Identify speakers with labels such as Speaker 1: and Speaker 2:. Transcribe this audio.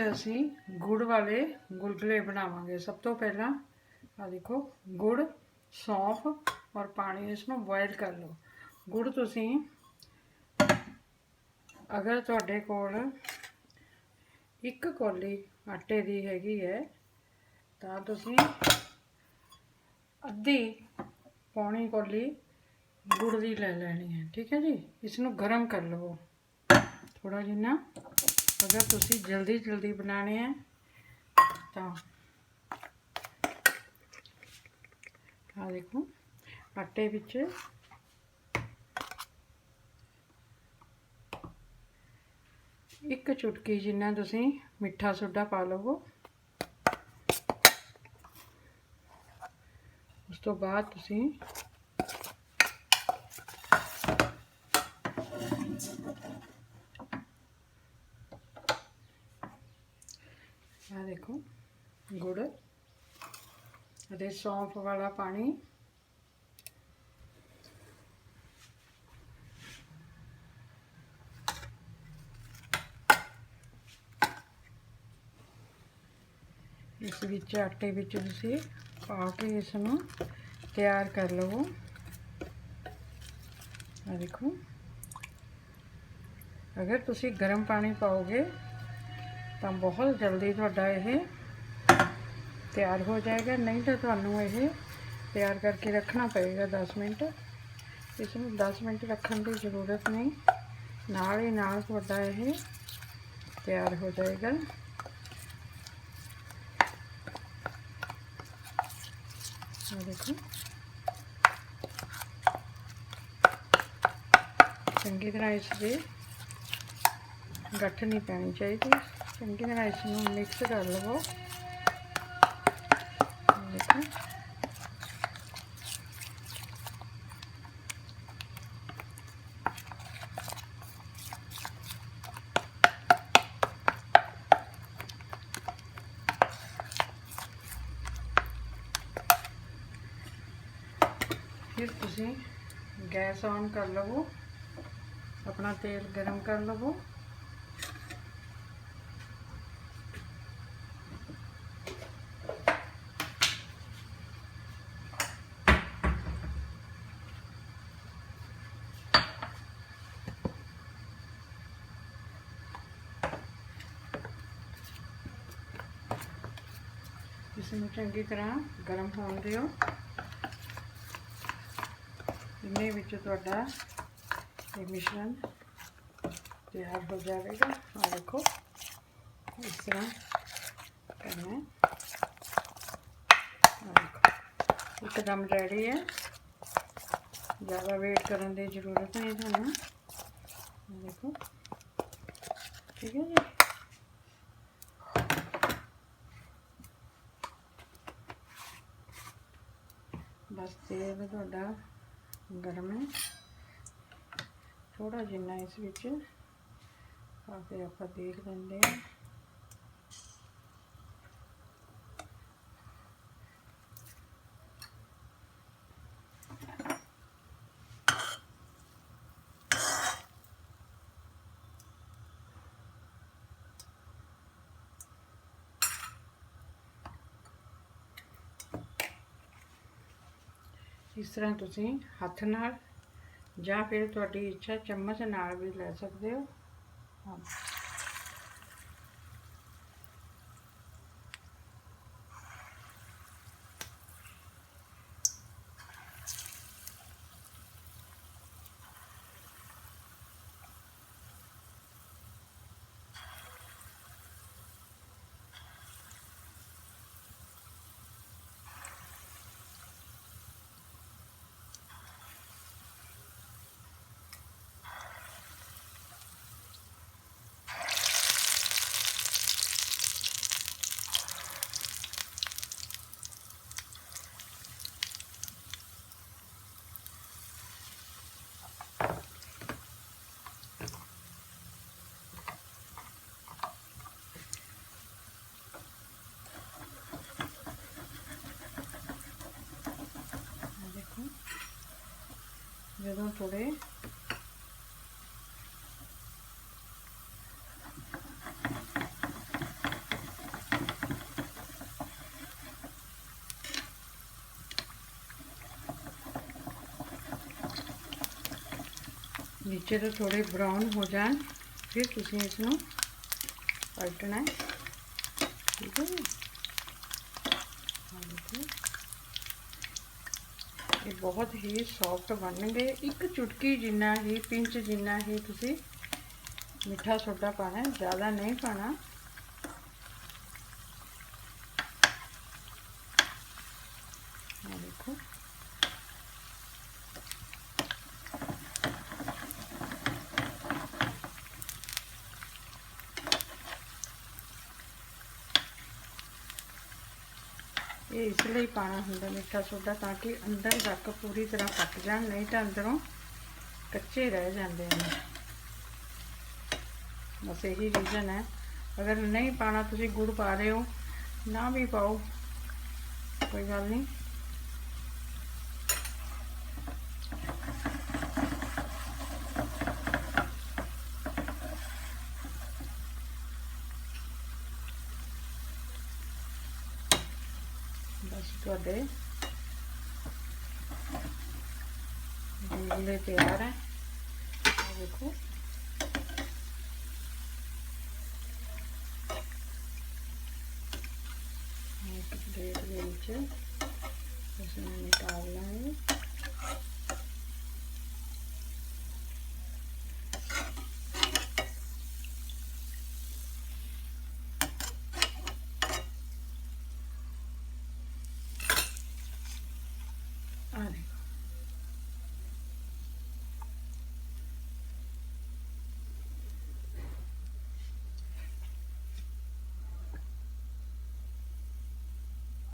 Speaker 1: ਅਸੀਂ गुड़ वाले गुलगुले बनावांगे। सब तो पहला आ देखो गुड़, सौंफ और पानी इसमें बॉयल कर लो। गुड़ तुसी अगर तुहाडे कोल एक कौली आटे दी हैगी है तां तुसी अद्धी पौनी कौली गुड़ दी ले लेनी है। ठीक है जी। इसनू गर्म कर लो थोड़ा जिन्ना। अगर तुसी जल्दी जल्दी बनाने हैं तो आ देखो आटे विच एक चुटकी जिन्ना तुसी मिठा सोडा पा लवो। उस तो बाद तुसी आ देखो गुड़ अते सौंफ वाला पानी इस विच आटे विच तुसी पा के इसनू तैयार कर लवो। आ देखो अगर तुसी गर्म पानी पाओगे तो बहुत जल्दी तुहाडा ये तैयार हो जाएगा, नहीं तो तुहानू ये तैयार करके रखना पड़ेगा 10 मिनट। इसमें 10 मिनट रखने की ज़रूरत नहीं, नाल ही नाल तुहाडा ये तैयार हो जाएगा। देखो चंगी तरह इसकी गठ नहीं पैनी चाहिए। चंगी तरह इसमें मिक्स कर लवो। देखो फिर तुसी गैस ऑन कर लवो, अपना तेल गरम कर लवो। इसमें चंगी तरह गरम होने दियो। इन्ने विच तुहाडा ये मिश्रण तैयार हो जाएगा। आ देखो इस तरह करना है। देखो एकदम रेडी है, ज़्यादा वेट करने की जरूरत नहीं थानू। देखो ठीक है जी। बस तेल तुहाडा गर्म है, थोड़ा जिन्ना इस विच पाके आपां देख लेंदे हैं। इस तरह तुसी हथ नाल ਜਾਂ फिर तुहाडी इच्छा चम्मच नाल भी ले सकते हो। हाँ ਜਦੋਂ ਥੋੜੇ नीचे तो थोड़े ब्राउन हो जाए फिर तुसीं इसनूं पलटना है। ठीक है जी। देखो ये बहुत ही सॉफ्ट बन गए। एक चुटकी जिन्ना ही पिंच जिन्ना ही तुसीं मिठा सोडा पाना है, ज़्यादा नहीं पाना। देखो ये इसलिए पाना होंगे मिठा सोडा ताकि अंदर तक पूरी तरह पक जाए, नहीं तो अंदरों कच्चे रह जाते हैं। बस यही रीज़न है। अगर नहीं पाना तुसीं गुड़ पा रहे हो ना भी पाओ कोई गल नहीं। बस तुहाडे गुलगुले तैयार है। देखो एक प्लेट के नीचे इसमें निकालना है।